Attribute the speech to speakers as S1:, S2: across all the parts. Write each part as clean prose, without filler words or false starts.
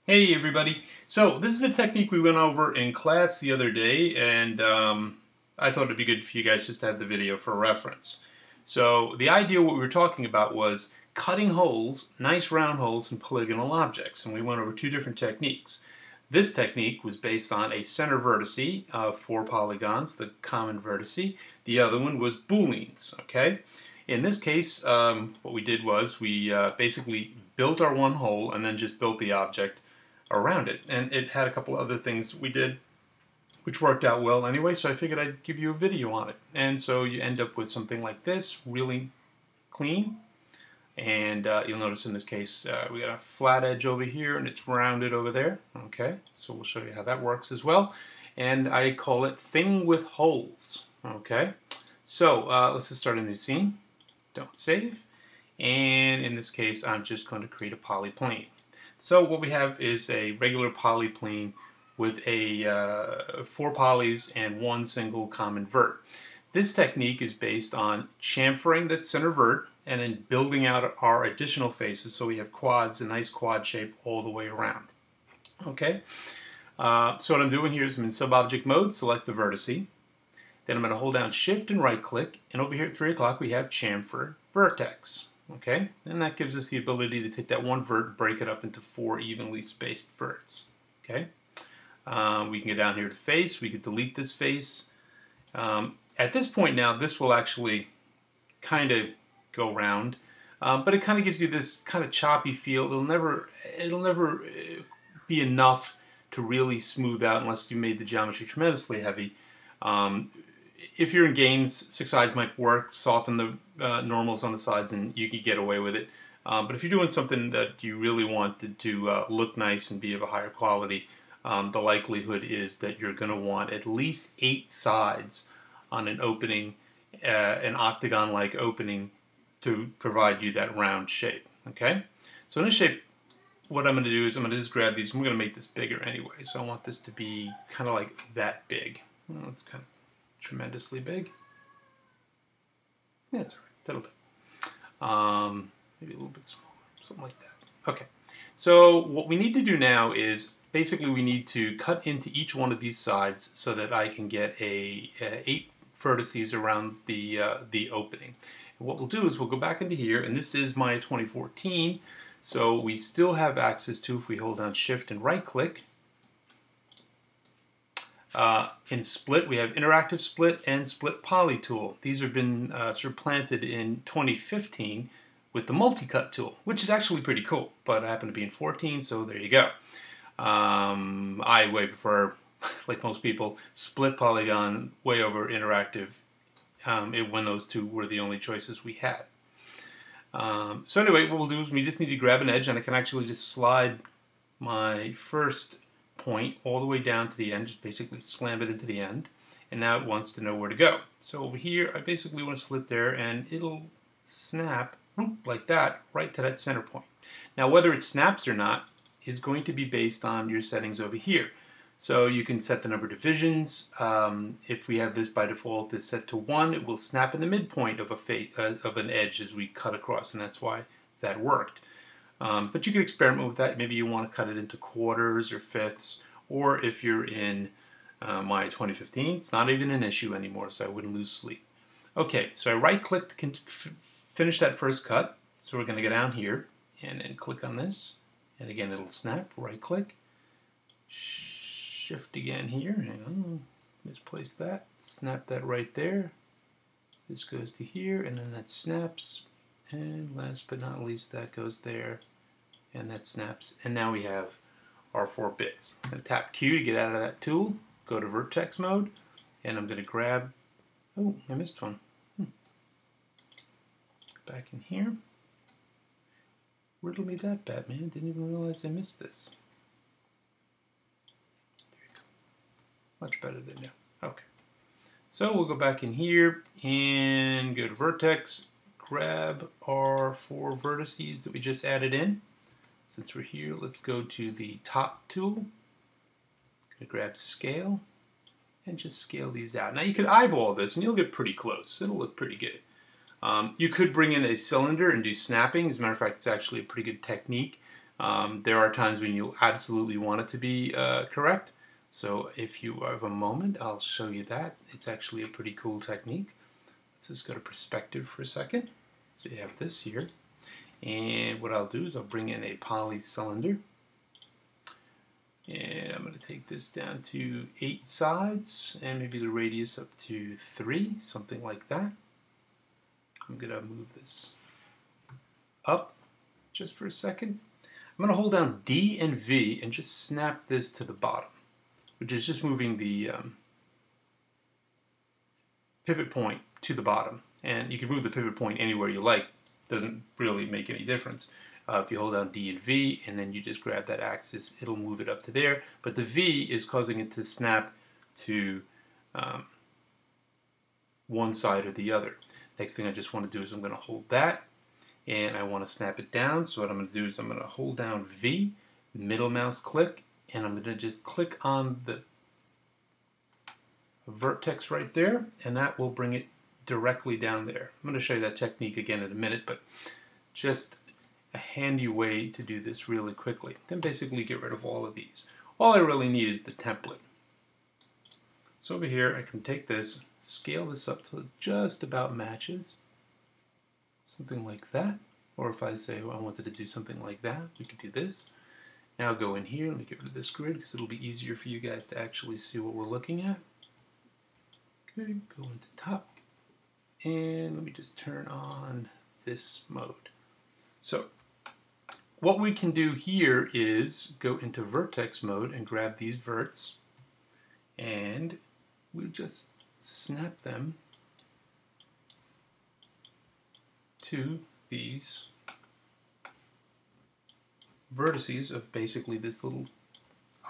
S1: Hey everybody. So this is a technique we went over in class the other day, and I thought it'd be good for you guys just to have the video for reference. So the idea what we were talking about was cutting holes, nice round holes in polygonal objects, and we went over two different techniques. This technique was based on a center vertice of 4 polygons, the common vertice. The other one was booleans, okay? In this case, what we did was we basically built our one hole and then just built the object around it, and it had a couple other things we did which worked out well anyway, so I figured I'd give you a video on it. And so you end up with something like this, really clean, and you'll notice in this case we got a flat edge over here and it's rounded over there. Okay, so we'll show you how that works as well, and I call it thing with holes. Okay, so let's just start a new scene. Don't save, and in this case I'm just going to create a polyplane. So what we have is a regular polyplane with a 4 polys and 1 single common vert. This technique is based on chamfering that center vert and then building out our additional faces so we have quads, a nice quad shape all the way around. Okay, so what I'm doing here is I'm in sub-object mode, select the vertice. Then I'm going to hold down Shift and right click, and over here at 3 o'clock we have chamfer vertex. Okay, and that gives us the ability to take that one vert and break it up into 4 evenly spaced verts. Okay, we can get down here to face, we could delete this face. At this point now, this will actually kind of go round, but it kind of gives you this kind of choppy feel. It'll never be enough to really smooth out unless you made the geometry tremendously heavy. If you're in games, 6 sides might work, soften the normals on the sides and you could get away with it. But if you're doing something that you really wanted to look nice and be of a higher quality, the likelihood is that you're going to want at least 8 sides on an opening, an octagon-like opening, to provide you that round shape. Okay? So in this shape, what I'm going to do is I'm going to just grab these, and we're going to make this bigger anyway. So I want this to be kind of like that big. Well, it's kind of tremendously big. Yeah, that's all right. That'll do. Maybe a little bit smaller, something like that. Okay. So what we need to do now is basically we need to cut into each one of these sides so that I can get 8 vertices around the opening. And what we'll do is we'll go back into here, and this is my 2014. So we still have access to, if we hold down Shift and right click. In split, we have interactive split and split poly tool. These have been supplanted in 2015 with the multi-cut tool, which is actually pretty cool, but I happen to be in 14, so there you go. I way prefer, like most people, split polygon way over interactive when those two were the only choices we had. So anyway, what we'll do is we just need to grab an edge, and I can actually just slide my first point all the way down to the end, just basically slam it into the end, and now it wants to know where to go. So over here I basically want to split there, and it'll snap like that right to that center point. Now whether it snaps or not is going to be based on your settings over here. So you can set the number of divisions. If we have this by default is set to 1, it will snap in the midpoint of an edge as we cut across, and that's why that worked. But you can experiment with that. Maybe you want to cut it into quarters or fifths, or if you're in my 2015, it's not even an issue anymore, so I wouldn't lose sleep. Okay, so I right-click to finish that first cut. So we're going to go down here and then click on this, and again it'll snap. Right-click, Shift again here. Hang on, misplaced that. Snap that right there. This goes to here, and then that snaps. And last but not least, that goes there, and that snaps. And now we have our 4 bits. I'm going to tap Q to get out of that tool, go to Vertex mode, and I'm going to grab, oh, I missed one. Back in here. Riddle me that, Batman. Didn't even realize I missed this. There you go. Much better than now. Okay. So we'll go back in here and go to Vertex. Grab our 4 vertices that we just added in. Since we're here, let's go to the top tool. I'm going to grab scale and just scale these out. Now you could eyeball this and you'll get pretty close. It'll look pretty good. You could bring in a cylinder and do snapping. As a matter of fact, it's actually a pretty good technique. There are times when you'll absolutely want it to be correct. So if you have a moment, I'll show you that. It's actually a pretty cool technique. Let's just go to perspective for a second. So you have this here. And what I'll do is I'll bring in a poly cylinder. And I'm going to take this down to 8 sides and maybe the radius up to 3, something like that. I'm going to move this up just for a second. I'm going to hold down D and V and just snap this to the bottom, which is just moving the pivot point to the bottom. And you can move the pivot point anywhere you like. Doesn't really make any difference. If you hold down D and V and then you just grab that axis, it'll move it up to there. But the V is causing it to snap to one side or the other. Next thing I just want to do is I'm going to hold that and I want to snap it down. So what I'm going to do is I'm going to hold down V, middle mouse click, and I'm going to just click on the vertex right there, and that will bring it directly down there. I'm going to show you that technique again in a minute, but just a handy way to do this really quickly. Then basically get rid of all of these. All I really need is the template. So over here I can take this, scale this up till it just about matches. Something like that. Or if I say I wanted to do something like that, we could do this. Now go in here, let me get rid of this grid because it'll be easier for you guys to actually see what we're looking at. Okay, go into top. And let me just turn on this mode. So what we can do here is go into vertex mode and grab these verts, and we just snap them to these vertices of basically this little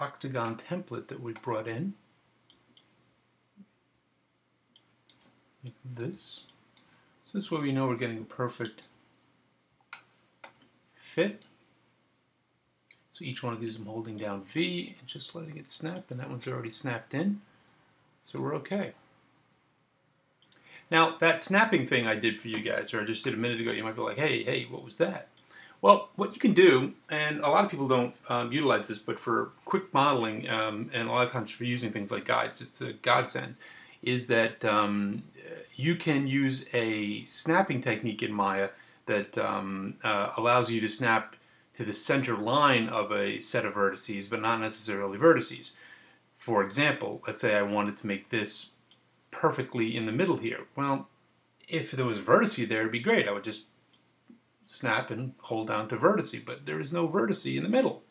S1: octagon template that we brought in. Like this. So this way we know we're getting a perfect fit. So each one of these I'm holding down V and just letting it snap, and that one's already snapped in. So we're okay. Now that snapping thing I did for you guys, or I just did a minute ago, you might be like, hey, what was that? Well, what you can do, and a lot of people don't utilize this, but for quick modeling, and a lot of times for using things like guides, it's a godsend, is that you can use a snapping technique in Maya that allows you to snap to the center line of a set of vertices, but not necessarily vertices. For example, let's say I wanted to make this perfectly in the middle here. Well, if there was a vertice there, it'd be great. I would just snap and hold down to vertice, but there is no vertice in the middle.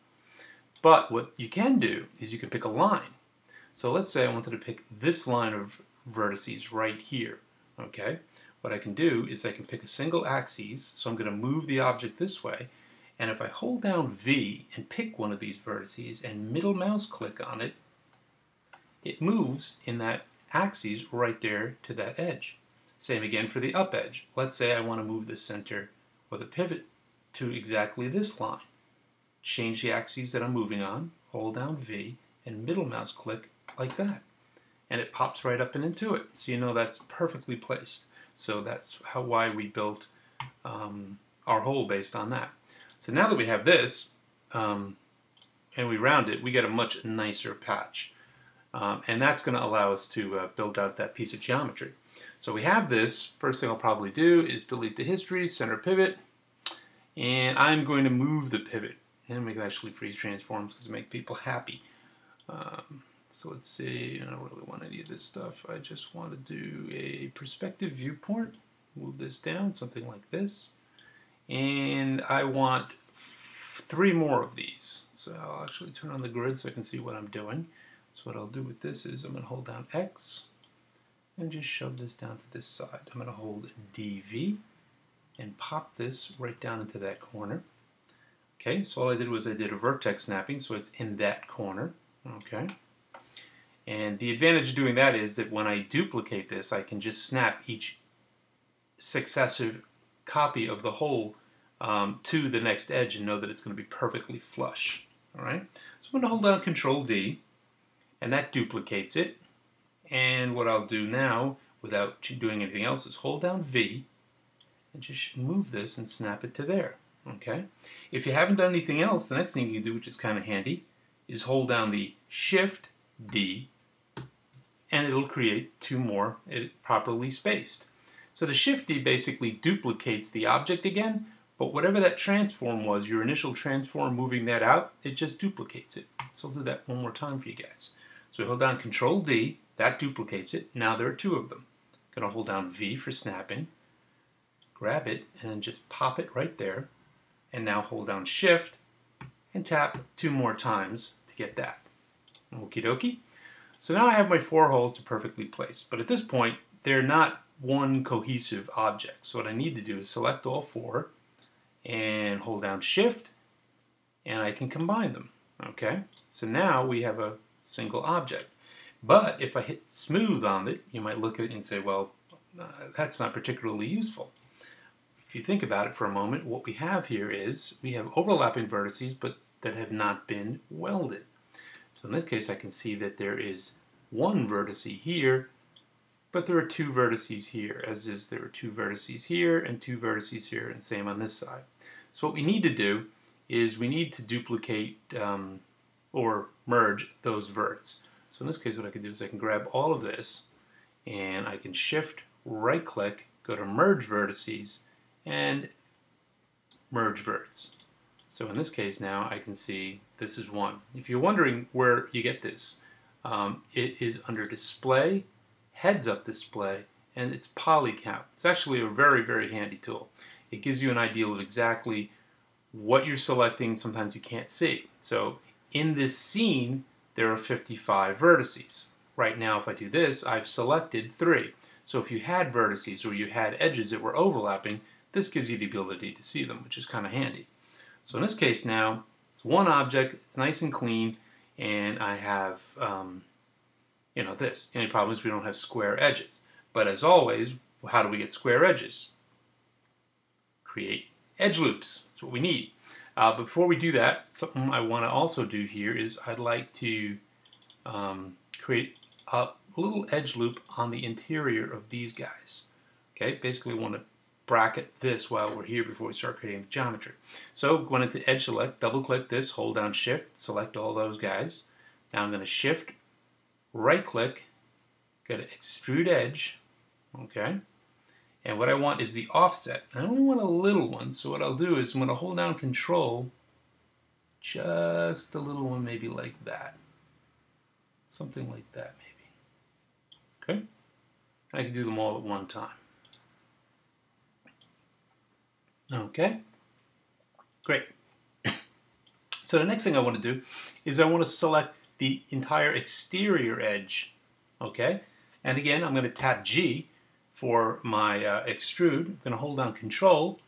S1: But what you can do is you can pick a line. So let's say I wanted to pick this line of vertices right here. Okay, what I can do is I can pick a single axis, so I'm going to move the object this way, and if I hold down V and pick one of these vertices and middle mouse click on it, it moves in that axis right there to that edge. Same again for the up edge. Let's say I want to move the center or the pivot to exactly this line. Change the axis that I'm moving on, hold down V, and middle mouse click like that. And it pops right up and into it. So you know that's perfectly placed. So that's why we built our hole based on that. So now that we have this, and we round it, we get a much nicer patch. And that's going to allow us to build out that piece of geometry. So we have this. First thing I'll probably do is delete the history, center pivot, and I'm going to move the pivot. And we can actually freeze transforms because it makes people happy. So let's see, I don't really want any of this stuff. I just want to do a perspective viewport. Move this down, something like this. And I want 3 more of these. So I'll actually turn on the grid so I can see what I'm doing. So what I'll do with this is I'm going to hold down X and just shove this down to this side. I'm going to hold DV and pop this right down into that corner. Okay, so all I did was I did a vertex snapping, so it's in that corner. Okay. And the advantage of doing that is that when I duplicate this, I can just snap each successive copy of the whole to the next edge and know that it's going to be perfectly flush. All right. So I'm going to hold down Control D, and that duplicates it. And what I'll do now, without doing anything else, is hold down V and just move this and snap it to there. Okay? If you haven't done anything else, the next thing you can do, which is kind of handy, is hold down the Shift D, and it'll create two more properly spaced. So the Shift D basically duplicates the object again, but whatever that transform was, your initial transform moving that out, it just duplicates it. So I'll do that one more time for you guys. So we hold down Control D, that duplicates it. Now there are two of them. I'm going to hold down V for snapping, grab it, and then just pop it right there. And now hold down Shift and tap two more times to get that. Okie dokie. So now I have my four holes to perfectly place. But at this point, they're not one cohesive object. So what I need to do is select all four and hold down Shift, and I can combine them. Okay? So now we have a single object. But if I hit smooth on it, you might look at it and say, well, that's not particularly useful. If you think about it for a moment, what we have here is we have overlapping vertices, but that have not been welded. So in this case, I can see that there is one vertex here, but there are two vertices here, as is there are two vertices here and two vertices here, and same on this side. So what we need to do is we need to duplicate or merge those verts. So in this case, what I can do is I can grab all of this, and I can Shift, right-click, go to Merge Vertices, and Merge Verts. So in this case now, I can see this is one. If you're wondering where you get this, it is under Display, Heads-Up Display, and it's Poly Count. It's actually a very, very handy tool. It gives you an idea of exactly what you're selecting. Sometimes you can't see. So in this scene, there are 55 vertices. Right now, if I do this, I've selected 3. So if you had vertices or you had edges that were overlapping, this gives you the ability to see them, which is kind of handy. So in this case now, it's one object, it's nice and clean, and I have, this. The only problem is we don't have square edges. But as always, how do we get square edges? Create edge loops. That's what we need. But before we do that, something I want to also do here is I'd like to create a little edge loop on the interior of these guys. Okay, basically we want to bracket this while we're here before we start creating the geometry. So going into Edge Select, double click this, hold down Shift, select all those guys. Now I'm going to Shift, right click, go to Extrude Edge, okay? And what I want is the offset. I only want a little one, so what I'll do is I'm going to hold down Control, just a little one, maybe like that. Something like that, maybe. Okay? I can do them all at one time. Okay? Great. So the next thing I want to do is I want to select the entire exterior edge. Okay? And again, I'm going to tap G for my extrude. I'm going to hold down Control,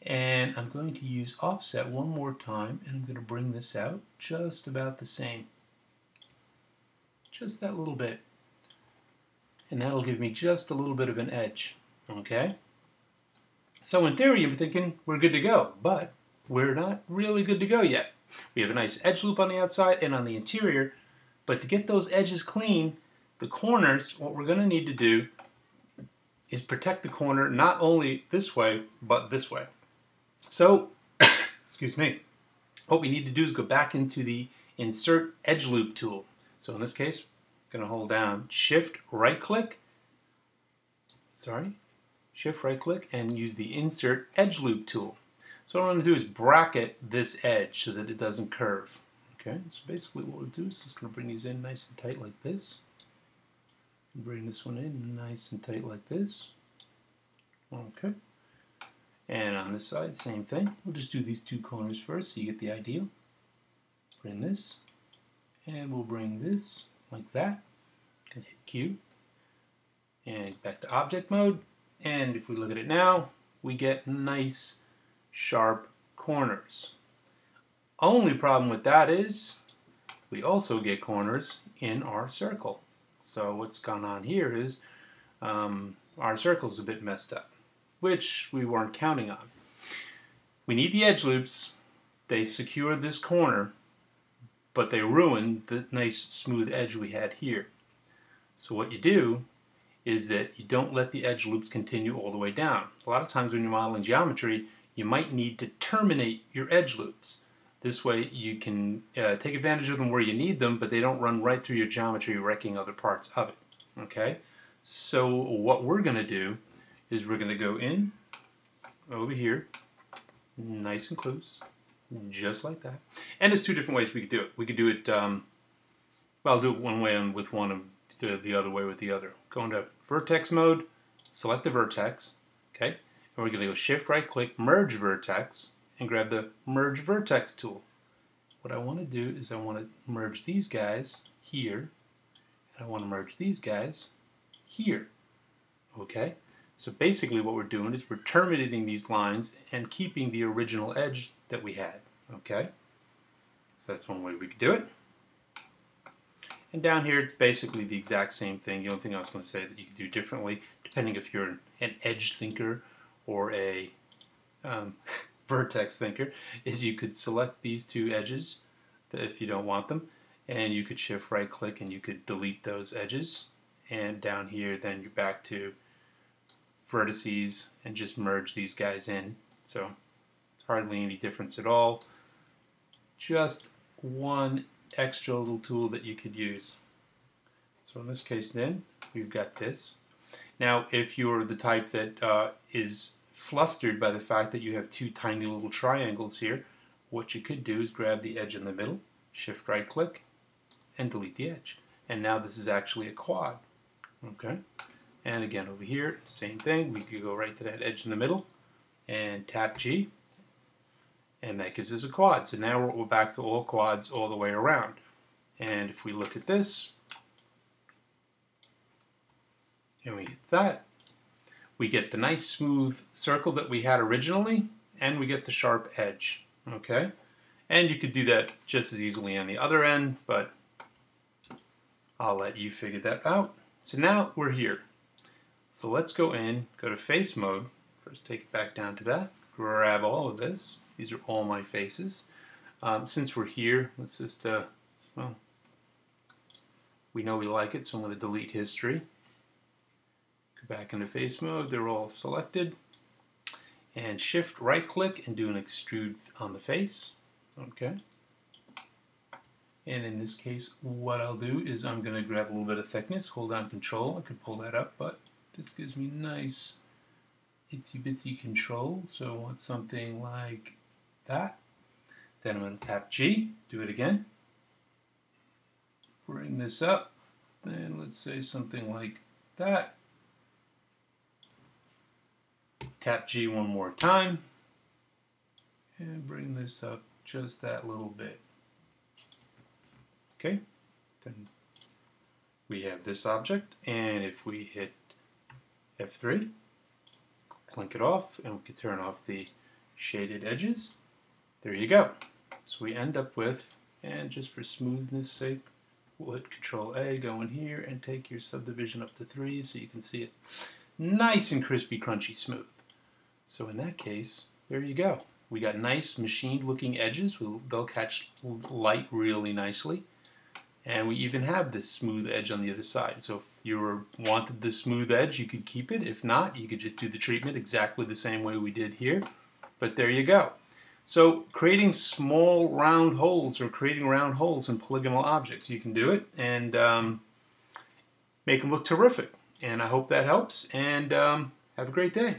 S1: and I'm going to use offset one more time, and I'm going to bring this out just about the same. Just that little bit. And that'll give me just a little bit of an edge. Okay? So in theory, you're thinking we're good to go, but we're not really good to go yet. We have a nice edge loop on the outside and on the interior, but to get those edges clean, the corners, what we're going to need to do is protect the corner not only this way, but this way. So, excuse me, what we need to do is go back into the Insert Edge Loop tool. So in this case, I'm going to hold down Shift, right-click, Shift, right-click, and use the Insert Edge Loop tool. So what I'm going to do is bracket this edge so that it doesn't curve. Okay, so basically what we'll do is just going to bring these in nice and tight like this. Bring this one in nice and tight like this. Okay. And on this side, same thing. We'll just do these two corners first so you get the idea. Bring this, and we'll bring this like that. Hit Q. And back to object mode. And if we look at it now, we get nice, sharp corners. Only problem with that is we also get corners in our circle. So what's gone on here is our circle's a bit messed up, which we weren't counting on. We need the edge loops. They secure this corner, but they ruin the nice smooth edge we had here. So what you do is that you don't let the edge loops continue all the way down. A lot of times when you're modeling geometry, you might need to terminate your edge loops. This way you can take advantage of them where you need them, but they don't run right through your geometry, wrecking other parts of it. Okay? So what we're going to do is we're going to go in over here, nice and close, just like that. And there's two different ways we could do it. We could do it, well, I'll do it one way and with one and the other way with the other. Go into vertex mode, select the vertex, okay? And we're going to go shift right click, merge vertex, and grab the merge vertex tool. What I want to do is I want to merge these guys here, and I want to merge these guys here, okay? So basically what we're doing is we're terminating these lines and keeping the original edge that we had, okay? So that's one way we could do it. And down here it's basically the exact same thing. The only thing I was going to say that you could do differently, depending if you're an edge thinker or a vertex thinker, is you could select these two edges if you don't want them, and you could shift right click and you could delete those edges. And down here then you're back to vertices and just merge these guys in. So it's hardly any difference at all. Just one extra little tool that you could use. So in this case then we've got this. Now if you're the type that is flustered by the fact that you have two tiny little triangles here, what you could do is grab the edge in the middle, shift right click, and delete the edge. And now this is actually a quad. Okay? And again over here, same thing. We could go right to that edge in the middle and tap G, and that gives us a quad. So now we're back to all quads all the way around. And if we look at this, and we hit that, we get the nice smooth circle that we had originally, and we get the sharp edge. Okay? And you could do that just as easily on the other end, but I'll let you figure that out. So now we're here. So let's go in, go to face mode. First take it back down to that. Grab all of this. These are all my faces. Since we're here, let's just, well, we know we like it, so I'm going to delete history. Go back into face mode. They're all selected. And shift right click and do an extrude on the face. Okay. And in this case, what I'll do is I'm going to grab a little bit of thickness, hold down control. I could pull that up, but this gives me nice itsy bitsy control. So I want something like that. Then I'm going to tap G, do it again. Bring this up, and let's say something like that. Tap G one more time, and bring this up just that little bit. Okay, then we have this object, and if we hit F3, clink it off, and we can turn off the shaded edges. There you go. So we end up with, and just for smoothness sake, we'll hit Control A, go in here, and take your subdivision up to 3 so you can see it nice and crispy, crunchy, smooth. So in that case, there you go. We got nice machined looking edges. They'll catch light really nicely. And we even have this smooth edge on the other side. So if you wanted this smooth edge, you could keep it. If not, you could just do the treatment exactly the same way we did here. But there you go. So creating small round holes or creating round holes in polygonal objects, you can do it and make them look terrific. And I hope that helps, and have a great day.